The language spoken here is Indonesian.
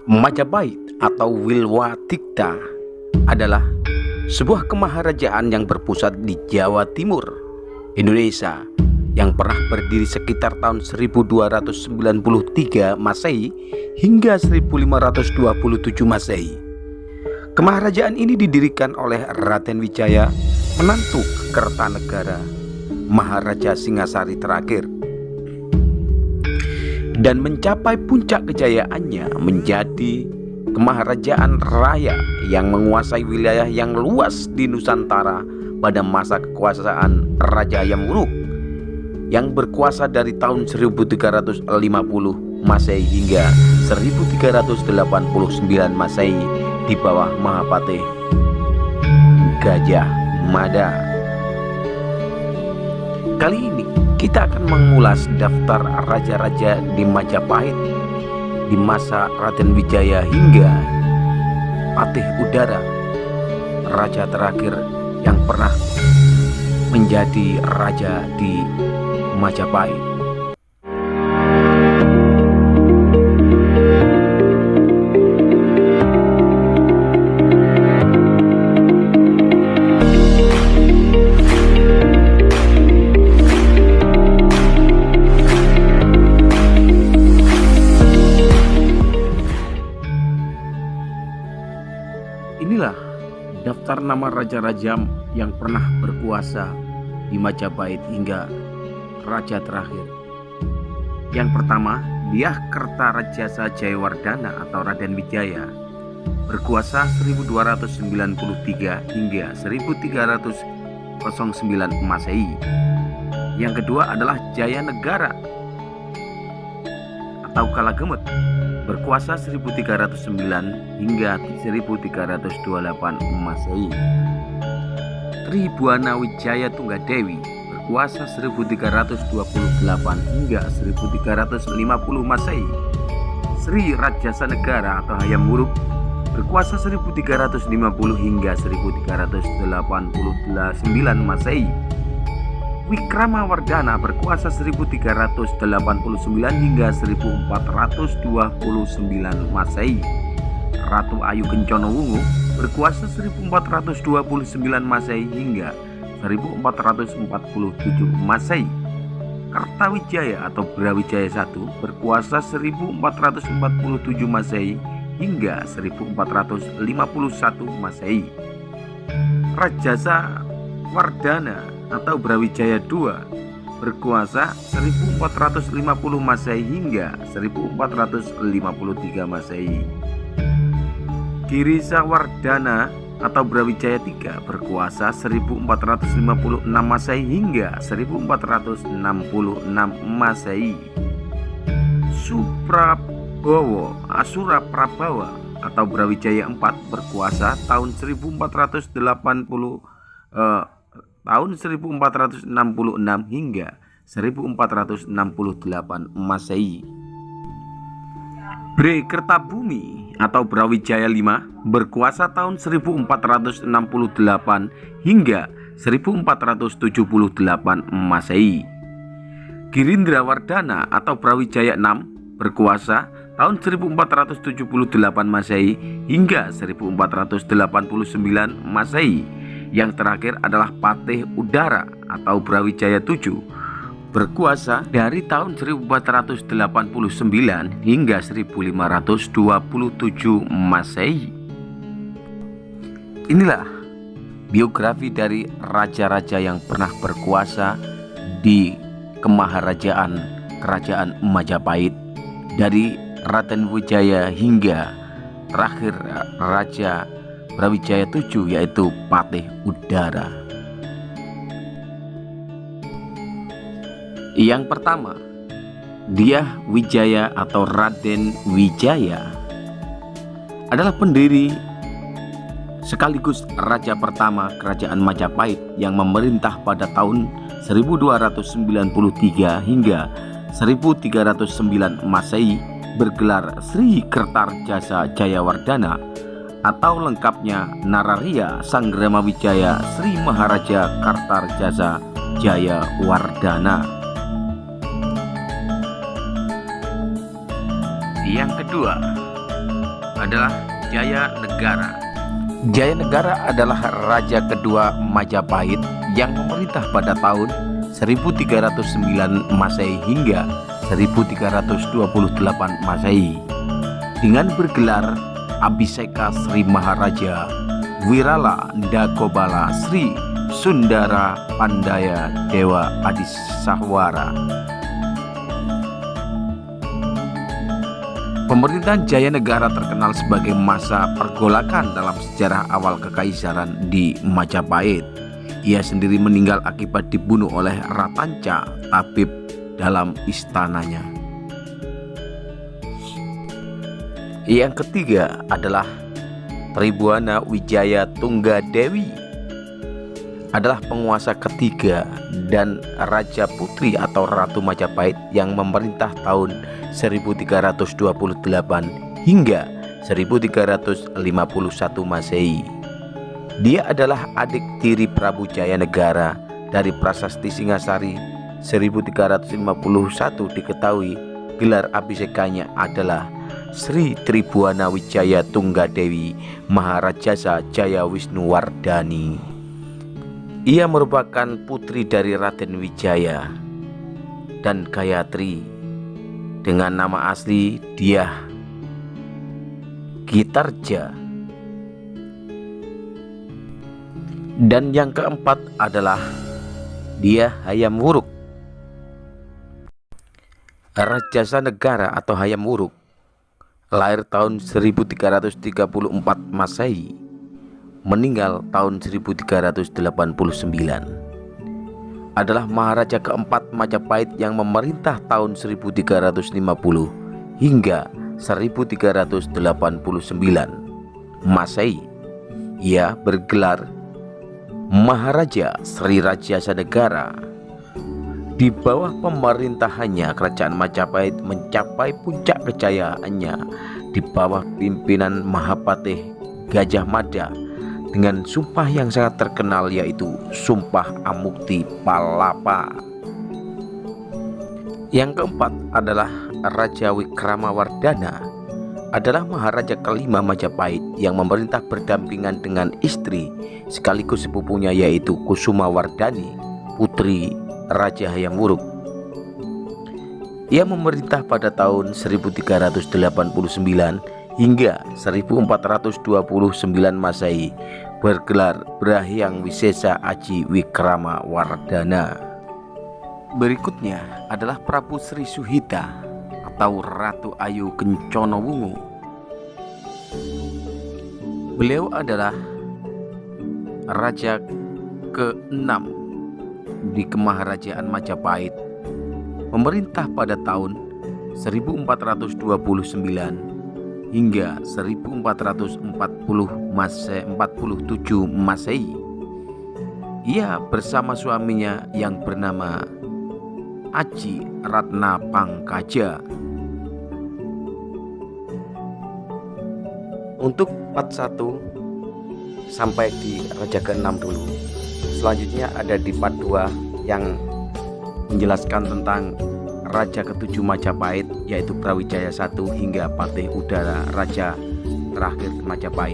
Majapahit atau Wilwatikta adalah sebuah kemaharajaan yang berpusat di Jawa Timur, Indonesia, yang pernah berdiri sekitar tahun 1293 Masehi hingga 1527 Masehi. Kemaharajaan ini didirikan oleh Raden Wijaya, menantu Kertanegara, Maharaja Singasari terakhir, dan mencapai puncak kejayaannya menjadi kemaharajaan raya yang menguasai wilayah yang luas di Nusantara pada masa kekuasaan Raja Hayam Wuruk yang berkuasa dari tahun 1350 Masehi hingga 1389 Masehi di bawah Mahapatih Gajah Mada. Kali ini kita akan mengulas daftar raja-raja di Majapahit di masa Raden Wijaya hingga Patih Udara, raja terakhir yang pernah menjadi raja di Majapahit. Inilah daftar nama raja-raja yang pernah berkuasa di Majapahit hingga raja terakhir. Yang pertama, Dyah Kertarajasa Jayawardhana atau Raden Wijaya, berkuasa 1293 hingga 1309 Masehi. Yang kedua adalah Jayanegara atau Kalagemet, berkuasa 1309 hingga 1328 Masehi. Tribhuwana Wijaya Tunggadewi, berkuasa 1328 hingga 1350 Masehi. Sri Rajasa Negara atau Hayam Wuruk, berkuasa 1350 hingga 1389 Masehi. Wikramawardhana, berkuasa 1389 hingga 1429 Masehi. Ratu Ayu Kencono Wungu, berkuasa 1429 Masehi hingga 1447 Masehi. Kertawijaya atau Brawijaya I, berkuasa 1447 Masehi hingga 1451 Masehi. Rajasa Wardhana atau Brawijaya II, berkuasa 1450 Masehi hingga 1453 Masehi. Girisawardhana atau Brawijaya III, berkuasa 1456 Masehi hingga 1466 Masehi. Suprabowo Asuraprabawa atau Brawijaya IV, berkuasa tahun 1466 hingga 1468 Masehi. Bre Kertabumi atau Brawijaya V, berkuasa tahun 1468 hingga 1478 Masehi. Girindrawardhana atau Brawijaya VI, berkuasa tahun 1478 Masehi hingga 1489 Masehi. Yang terakhir adalah Patih Udara atau Brawijaya VII, berkuasa dari tahun 1489 hingga 1527 Masehi. Inilah biografi dari raja-raja yang pernah berkuasa di kemaharajaan Kerajaan Majapahit dari Raden Wijaya hingga terakhir Raja Brawijaya VII, yaitu Patih Udara. Yang pertama, Dyah Wijaya atau Raden Wijaya adalah pendiri sekaligus raja pertama Kerajaan Majapahit yang memerintah pada tahun 1293 hingga 1309 Masehi, bergelar Sri Kertarajasa Jayawardhana atau lengkapnya Nararia Sanggramawijaya Sri Maharaja Kertarajasa Jayawardhana. Yang kedua, adalah Jaya Negara. Jaya Negara adalah raja kedua Majapahit yang memerintah pada tahun 1309 Masehi hingga 1328 Masehi dengan bergelar Abhiseka Sri Maharaja Wirala Ndagobala Sri Sundara Pandaya Dewa Adisahwara. Pemerintahan Jaya Negara terkenal sebagai masa pergolakan dalam sejarah awal kekaisaran di Majapahit. Ia sendiri meninggal akibat dibunuh oleh Ratanca, tabib dalam istananya. Yang ketiga adalah Tribhuwana Wijaya Tunggadewi, adalah penguasa ketiga dan Raja Putri atau Ratu Majapahit yang memerintah tahun 1328 hingga 1351 Masehi. Dia adalah adik tiri Prabu Jaya Negara dari Prasasti Singasari. 1351 diketahui gelar abhisekanya adalah Sri Tribhuwana Wijaya Tunggadewi Maharajasa Jaya Wisnuwardhani. Ia merupakan putri dari Raden Wijaya dan Gayatri. Dengan nama asli dia Gitarja. Dan yang keempat adalah dia Hayam Wuruk. Rajasa Negara atau Hayam Wuruk lahir tahun 1334 Masehi, meninggal tahun 1389. Adalah Maharaja keempat Majapahit yang memerintah tahun 1350 hingga 1389 Masehi. Ia bergelar Maharaja Sri Rajasa Negara. Di bawah pemerintahannya, kerajaan Majapahit mencapai puncak kejayaannya di bawah pimpinan Mahapatih Gajah Mada dengan sumpah yang sangat terkenal, yaitu Sumpah Amukti Palapa. Yang keempat adalah Raja Wikramawardhana, adalah Maharaja kelima Majapahit yang memerintah berdampingan dengan istri sekaligus sepupunya, yaitu Kusumawardhani, putri Raja Hayam Wuruk. Ia memerintah pada tahun 1389 hingga 1429 Masehi, bergelar Brahyang Wisesa Aji Wikramawardhana. Berikutnya adalah Prabu Sri Suhita atau Ratu Ayu Kencono Wungu. Beliau adalah raja ke-6 di Kemaharajaan Majapahit, memerintah pada tahun 1429 hingga 1447 Masehi. Ia bersama suaminya yang bernama Aji Ratna Pangkaja. Untuk part 1 sampai di Raja ke-6 dulu. Selanjutnya ada di part 2 yang menjelaskan tentang Raja ke-7 Majapahit, yaitu Brawijaya I hingga Patih Udara Raja terakhir Majapahit.